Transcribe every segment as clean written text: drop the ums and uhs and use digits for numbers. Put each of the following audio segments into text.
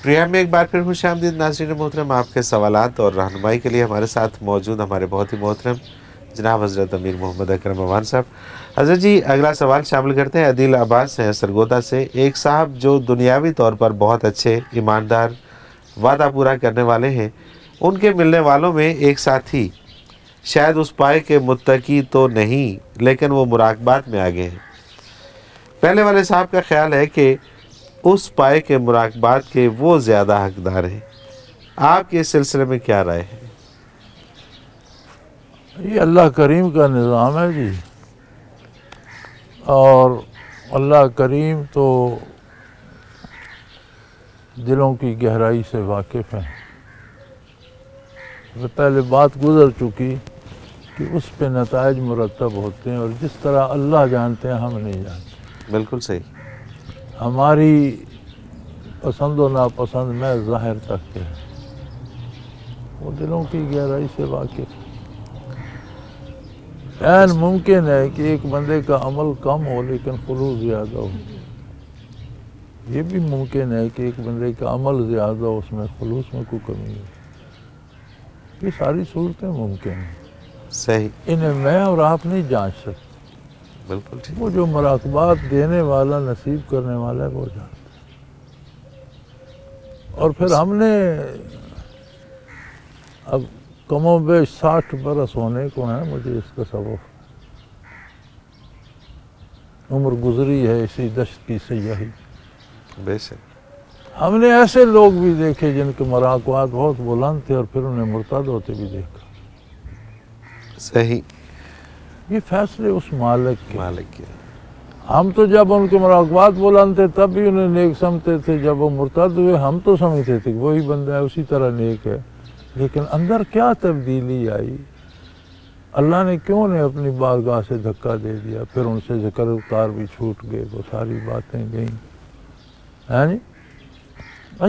Programme میں ایک بار پھر خوش آمدید ناظرین محترم. آپ کے سوالات اور رہنمائی کے لیے ہمارے ساتھ موجود ہمارے بہت ہی محترم جناب حضرت امیر محمد اکرم امان صاحب. حضرت جی اگلا سوال شامل کرتے ہیں. عدیل عباس ہیں سرگودا سے. ایک صاحب جو دنیاوی طور پر بہت اچھے، ایماندار، وعدہ پورا کرنے والے ہیں، ان کے ملنے والوں میں ایک ساتھی شاید اس پائے کے متقی تو نہیں لیکن وہ مراقبات میں آگے ہیں. پہلے والے صاحب کا خیال ہے کہ اس پائے کے مراقبات کے وہ زیادہ حقدار ہیں. آپ کے اس سلسلے میں کیا رائے ہے؟ یہ اللہ کریم کا نظام ہے جی، اور اللہ کریم تو دلوں کی گہرائی سے واقف ہیں. پہلے بات گزر چکی کہ اس پہ نتائج مرتب ہوتے ہیں، اور جس طرح اللہ جانتے ہیں ہم نہیں جانتے. بالکل صحیح. ہماری پسند و ناپسند میں ظاہر تک ہے، وہ دلوں کی گہرائی سے واقف ہے. ممکن ہے کہ ایک بندے کا عمل کم ہو لیکن خلوص زیادہ ہو. یہ بھی ممکن ہے کہ ایک بندے کا عمل زیادہ ہو، اس میں خلوص میں کوئی کمی ہو. یہ ساری صورتیں ممکن ہیں. صحیح. انہیں میں اور آپ نہیں جانچ سکتے. بالکل ٹھیک. وہ جو مراقبات دینے والا، نصیب کرنے والا ہے، وہ جانتا. اور پھر ہم نے اب کم و بیش 60 برس ہونے کو ہیں مجھے اس تصوف. عمر گزری ہے اسی دشت کی سیاہی. بے شک. ہم نے ایسے لوگ بھی دیکھے جن کے مراقبات بہت بلند تھے اور پھر انہیں مرتد ہوتے بھی دیکھا. صحیح. یہ فیصلے اس مالک کے. ہم تو جب ان کے مراقبات بلند تھے تب بھی انہیں نیک سمجھتے تھے. جب وہ مرتد ہوئے ہم تو سمجھتے تھے کہ وہی بندہ ہے، اسی طرح نیک ہے. لیکن اندر کیا تبدیلی آئی؟ اللہ نے کیوں نے اپنی بارگاہ سے دھکا دے دیا؟ پھر ان سے ذکر اذکار بھی چھوٹ گئے، وہ ساری باتیں گئیں. ہے جی،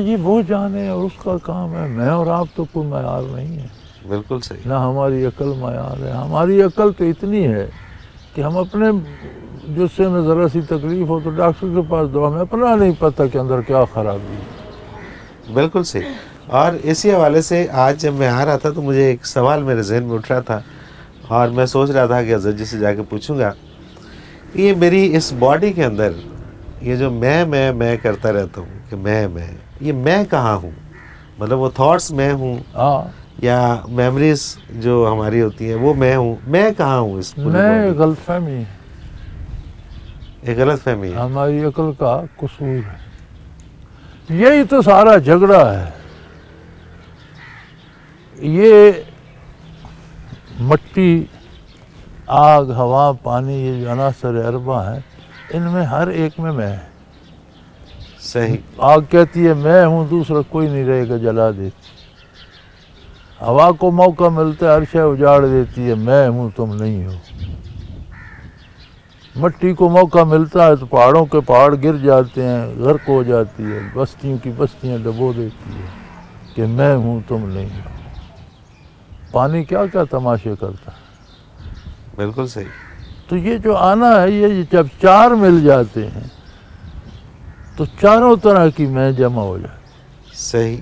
یہ وہ جانے اور اس کا کام ہے. میں اور آپ تو کوئی معیار نہیں ہے. بالکل صحیح. نہ ہماری عقل معیار ہے. ہماری عقل تو اتنی ہے کہ ہم اپنے جس سے میں ذرا سی تکلیف ہو تو ڈاکٹر کے پاس دو، ہمیں اپنا نہیں پتہ کہ اندر کیا خرابی ہے. بالکل صحیح. اور اسی حوالے سے آج جب میں آ رہا تھا تو مجھے ایک سوال میرے ذہن میں اٹھ رہا تھا اور میں سوچ رہا تھا کہ حضرت جی سے جا کے پوچھوں گا. یہ میری اس باڈی کے اندر یہ جو میں کرتا رہتا ہوں کہ میں یہ میں کہاں ہوں؟ مطلب وہ تھاٹس میں ہوں یا میموریز جو ہماری ہوتی ہیں وہ میں ہوں؟ میں کہاں ہوں اس پوری میں باڈی؟ غلط فہمی ہے. ایک غلط فہمی ہے. ہماری عقل کا قصور ہے. یہی تو سارا جھگڑا ہے. یہ مٹی، آگ، ہوا، پانی، یہ جو عناصر اربع ہیں، ان میں ہر ایک میں ہے. صحیح. آگ کہتی ہے میں ہوں، دوسرا کوئی نہیں رہے گا، جلا دیتی. ہوا کو موقع ملتا ہے ہر شے اجاڑ دیتی ہے، میں ہوں تم نہیں ہو. مٹی کو موقع ملتا ہے تو پہاڑوں کے پہاڑ گر جاتے ہیں، غرق ہو جاتی ہے، بستیوں کی بستیاں ڈبو دیتی ہے کہ میں ہوں تم نہیں ہو. پانی کیا کیا تماشے کرتا ہے. بالکل صحیح. تو یہ جو آنا ہے، یہ جب چار مل جاتے ہیں تو چاروں طرح کی میں جمع ہو جاتی. صحیح.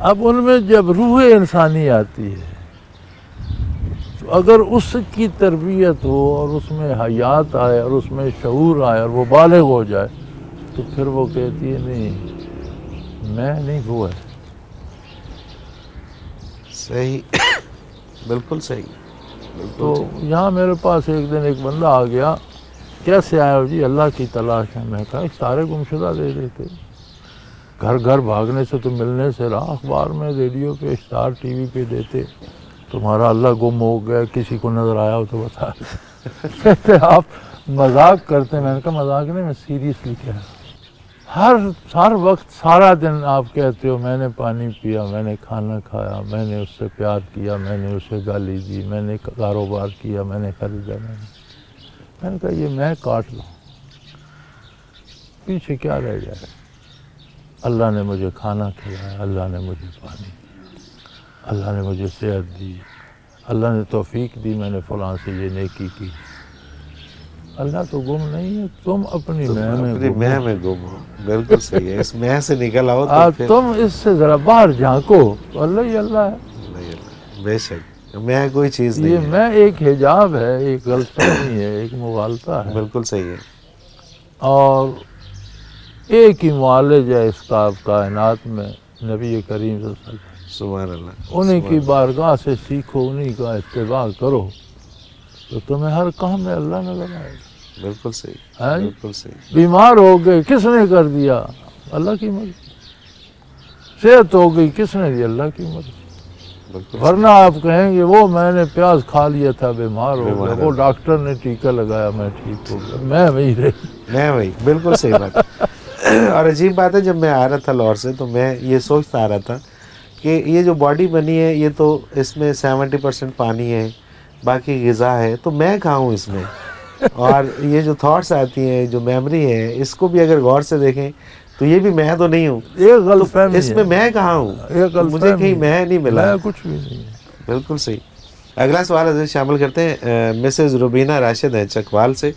اب ان میں جب روح انسانی آتی ہے تو اگر اس کی تربیت ہو اور اس میں حیات آئے اور اس میں شعور آئے اور وہ بالغ ہو جائے تو پھر وہ کہتی ہے نہیں، میں نہیں، وہ ہے. صحیح. بالکل صحیح. تو یہاں میرے پاس ایک دن ایک بندہ آ گیا. کیسے آیا ہو؟ جی اللہ کی تلاش ہے. میں کہا سارے گمشدہ دے دیتے، گھر گھر بھاگنے سے تو ملنے سے رہا. اخبار میں، ریڈیو پہ، اشتہار ٹی وی پہ دیتے تمہارا اللہ گم ہو گیا، کسی کو نظر آیا ہو تو بتا. کہتے آپ مذاق کرتے. میں نے کہا مذاق نہیں، میں سیریسلی کہہ رہا ہوں. ہر وقت سارا دن آپ کہتے ہو میں نے پانی پیا، میں نے کھانا کھایا، میں نے اس سے پیار کیا، میں نے اسے گالی دی، میں نے کاروبار کیا، میں نے خریدا. میں نے کہا یہ میں کاٹ لوں، پیچھے کیا رہ جائے. اللہ نے مجھے کھانا کھلایا، اللہ نے مجھے پانی دیا، اللہ نے مجھے صحت دی، اللہ نے توفیق دی، میں نے فلاں سے یہ نیکی کی. اللہ تو گم نہیں ہے، تم اپنی میں میں اپنی گم میں گم ہو. بالکل صحیح ہے. اس میں سے نکل آؤ تو آج پھر تم اس سے ذرا باہر جھانکو تو اللہ ہی اللہ ہے. نہیں، بے شک میں کوئی چیز نہیں یہ ہے. میں ایک حجاب ہے، ایک غلط فہمی ہے، ایک مغالطہ ہے، بالکل صحیح ہے. اور ایک ہی معالج ہے اس کائنات میں، نبی کریم صلی اللہ علیہ وسلم. سبحان اللہ. انہیں کی سبحان بارگاہ سے سیکھو، انہیں کا اتباع کرو تو تمہیں ہر کام میں اللہ نظر آئے گا. اللہ. بالکل صحیح. ہاں جی؟ بالکل صحیح. بیمار ہو گئے، کس نے کر دیا؟ اللہ کی مرضی. صحت ہو گئی، کس نے دی؟ اللہ کی مرضی. بالکل ورنہ آپ کہیں گے وہ میں نے پیاز کھا لیا تھا، بیمار ہو بیمار گیا، ہو وہ ڈاکٹر نے ٹیکہ لگایا میں ٹھیک ہو گیا. میں وہی رہی. میں وہی. بالکل صحیح بات. اور عجیب بات ہے، جب میں آ رہا تھا لاہور سے تو میں یہ سوچتا آ رہا تھا کہ یہ جو باڈی بنی ہے یہ تو اس میں 70% پانی ہے، باقی غذا ہے، تو میں کہاں ہوں اس میں؟ اور یہ جو تھاٹس آتی ہیں، جو میموری ہے، اس کو بھی اگر غور سے دیکھیں تو یہ بھی میں تو نہیں ہوں. ایک غلط فہمی اس میں میں کہاں ہوں؟ ایک تو غلط مجھے کہیں فہمی میں نہیں ملا. میں کچھ بھی نہیں. بالکل صحیح. اگلا سوال حضرت شامل کرتے ہیں مسز روبینہ راشد ہیں چکوال سے.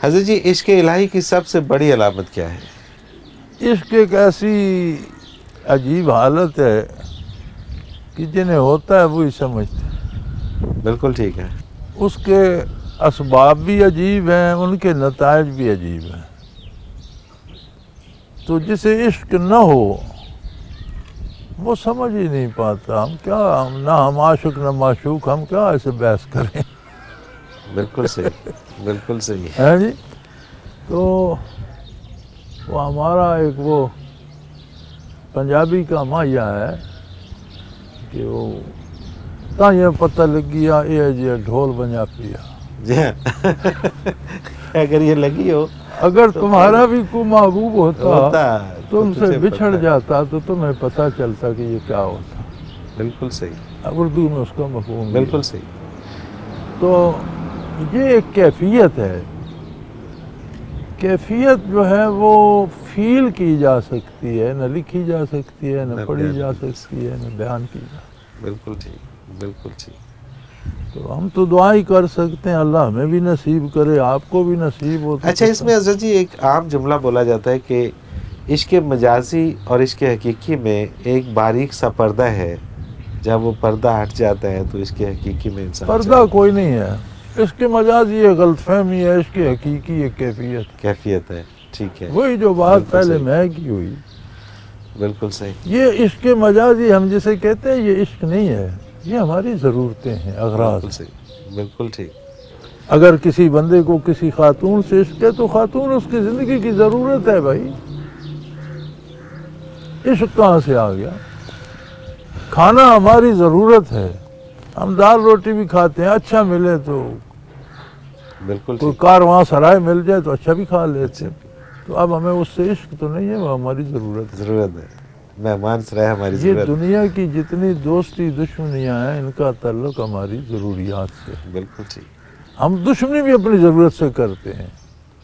حضرت جی، عشق الہی کی سب سے بڑی علامت کیا ہے؟ عشق ایک ایسی عجیب حالت ہے کہ جنہیں ہوتا ہے وہی سمجھتے ہیں. بالکل ٹھیک ہے. اس کے اسباب بھی عجیب ہیں، ان کے نتائج بھی عجیب ہیں. تو جسے عشق نہ ہو وہ سمجھ ہی نہیں پاتا. نہ ہم عاشق نہ معشوق، ہم کیا ایسے بحث کریں. بالکل صحیح. بالکل صحیح. ہے جی. تو وہ ہمارا ایک وہ پنجابی کا ماہیا ہے کہ وہ تا یہ پتہ لگ گیا یہ جی ڈھول بجا پیا. جی ہاں. اگر یہ لگی ہو، اگر تمہارا بھی کوئی محبوب ہوتا تو تم سے تجھے بچھڑ پتہ. جاتا تو تمہیں پتہ چلتا کہ یہ کیا ہوتا. بالکل صحیح. اب اردو میں اس کا مفہوم بھی ہے. بالکل صحیح. تو یہ ایک کیفیت ہے. کیفیت جو ہے وہ فیل کی جا سکتی ہے، نہ لکھی جا سکتی ہے، نہ پڑھی جا سکتی ہے، نہ بیان کی جا سکتی ہے. بالکل ٹھیک. بالکل ٹھیک. تو ہم تو دعائیں کر سکتے ہیں اللہ ہمیں بھی نصیب کرے، آپ کو بھی نصیب ہو. اچھا، اس میں حضرت جی ایک عام جملہ بولا جاتا ہے کہ عشق مجازی اور عشق حقیقی میں ایک باریک سا پردہ ہے، جب وہ پردہ ہٹ جاتا ہے تو عشق حقیقی میں انسان پردہ کوئی نہیں ہے. اس کے مجازی یہ غلط فہمی ہے، اس کی حقیقی یہ کیفیت ہے. ٹھیک ہے. وہی جو بات بالکل پہلے صحیح. میں کی ہوئی. بالکل صحیح. یہ عشق مجازی ہم جسے کہتے ہیں یہ عشق نہیں ہے، یہ ہماری ضرورتیں ہیں، اغراض. بالکل صحیح. بالکل ٹھیک. اگر کسی بندے کو کسی خاتون سے عشق ہے تو خاتون اس کی زندگی کی ضرورت ہے بھائی. عشق کہاں سے آ گیا؟ کھانا ہماری ضرورت ہے. ہم دال روٹی بھی کھاتے ہیں، اچھا ملے تو بالکل کوئی ٹھیک. کارواں سرائے مل جائے تو اچھا بھی کھا لیتے ہیں. تو اب ہمیں اس سے عشق تو نہیں ہے، وہ ہماری ضرورت ہے. ضرورت ہے. مہمان سرائے ہماری یہ ضرورت ہے. دنیا کی جتنی دوستی دشمنیاں ہیں ان کا تعلق ہماری ضروریات سے. بالکل ٹھیک. ہم دشمنی بھی اپنی ضرورت سے کرتے ہیں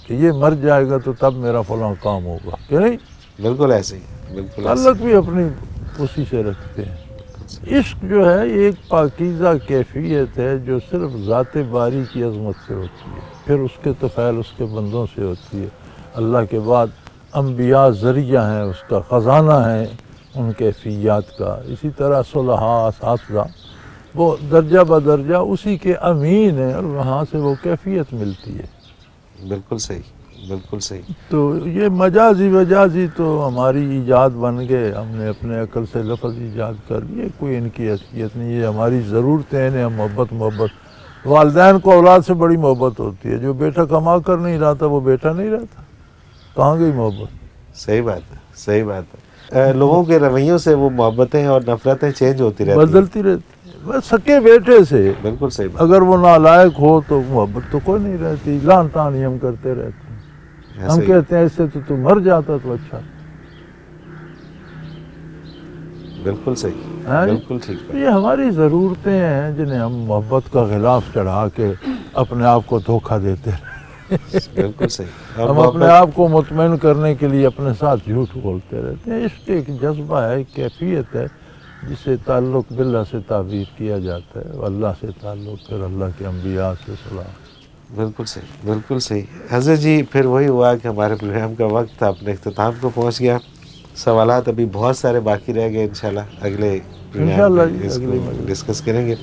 کہ یہ مر جائے گا تو تب میرا فلاں کام ہوگا، کہ نہیں؟ بالکل ایسے ہی. بالکل ایسے تعلق بھی اپنی اسی سے رکھتے ہیں. عشق جو ہے یہ ایک پاکیزہ کیفیت ہے جو صرف ذات باری کی عظمت سے ہوتی ہے، پھر اس کے طفیل اس کے بندوں سے ہوتی ہے. اللہ کے بعد انبیاء ذریعہ ہیں، اس کا خزانہ ہے ان کیفیات کا. اسی طرح صلحاء اساتذہ وہ درجہ بدرجہ اسی کے امین ہیں اور وہاں سے وہ کیفیت ملتی ہے. بالکل صحیح. بالکل صحیح. تو یہ مجازی وجازی تو ہماری ایجاد بن گئے، ہم نے اپنے عقل سے لفظ ایجاد کر لیے، کوئی ان کی حیثیت نہیں. یہ ہماری ضرورتیں ہیں. ہم محبت والدین کو اولاد سے بڑی محبت ہوتی ہے. جو بیٹا کما کر نہیں رہتا وہ بیٹا نہیں رہتا. کہاں گئی محبت؟ صحیح بات ہے. صحیح بات ہے. لوگوں کے رویوں سے وہ محبتیں اور نفرتیں چینج ہوتی رہتی ہیں. بدلتی رہتی. بس سکے بیٹے سے بالکل صحیح بات. اگر وہ نالائق ہو تو محبت تو کوئی نہیں رہتی. لان تان ہی ہم کرتے رہتے ہیں. ہم کہتے ہیں اس سے تو مر جاتا تو اچھا. بالکل صحیح. بالکل ٹھیک. یہ ہماری ضرورتیں ہیں جنہیں ہم محبت کا غلاف چڑھا کے اپنے آپ کو دھوکہ دیتے ہیں. بالکل صحیح. ہم اپنے آپ کو مطمئن کرنے کے لیے اپنے ساتھ جھوٹ بولتے رہتے ہیں. عشق ایک جذبہ ہے، ایک کیفیت ہے جسے تعلق باللہ سے تعبیر کیا جاتا ہے. اللہ سے تعلق، پھر اللہ کے انبیاء سے صلاح. بالکل صحیح، بالکل صحیح حضرت جی. پھر وہی ہوا کہ ہمارے پروگرام کا وقت اپنے اختتام کو پہنچ گیا. سوالات ابھی بہت سارے باقی رہ گئے، انشاءاللہ اگلے پروگرام انشاءاللہ میں جی اس اگلی کو مجلس. ڈسکس کریں گے.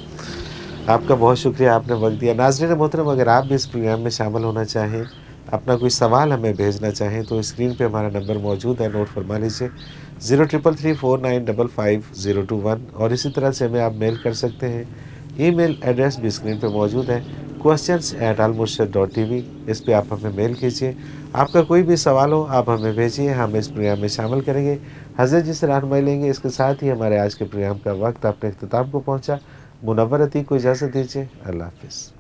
آپ کا بہت شکریہ، آپ نے وقت دیا. ناظرین محترم، اگر آپ بھی اس پروگرام میں شامل ہونا چاہیں، اپنا کوئی سوال ہمیں بھیجنا چاہیں تو اسکرین پہ ہمارا نمبر موجود ہے، نوٹ فرما لیجیے 0333495501. اور اسی طرح سے ہمیں آپ میل کر سکتے ہیں. ای میل ایڈریس بھی اسکرین پہ موجود ہے questions@almurshid.tv. اس پہ آپ ہمیں میل کیجیے. آپ کا کوئی بھی سوال ہو آپ ہمیں بھیجیے، ہم اس پروگرام میں شامل کریں گے، حضرت جی سے رہنمائی لیں گے. اس کے ساتھ ہی ہمارے آج کے پروگرام کا وقت اپنے اختتام کو پہنچا. منور عتیق کو اجازت دیجیے. اللہ حافظ.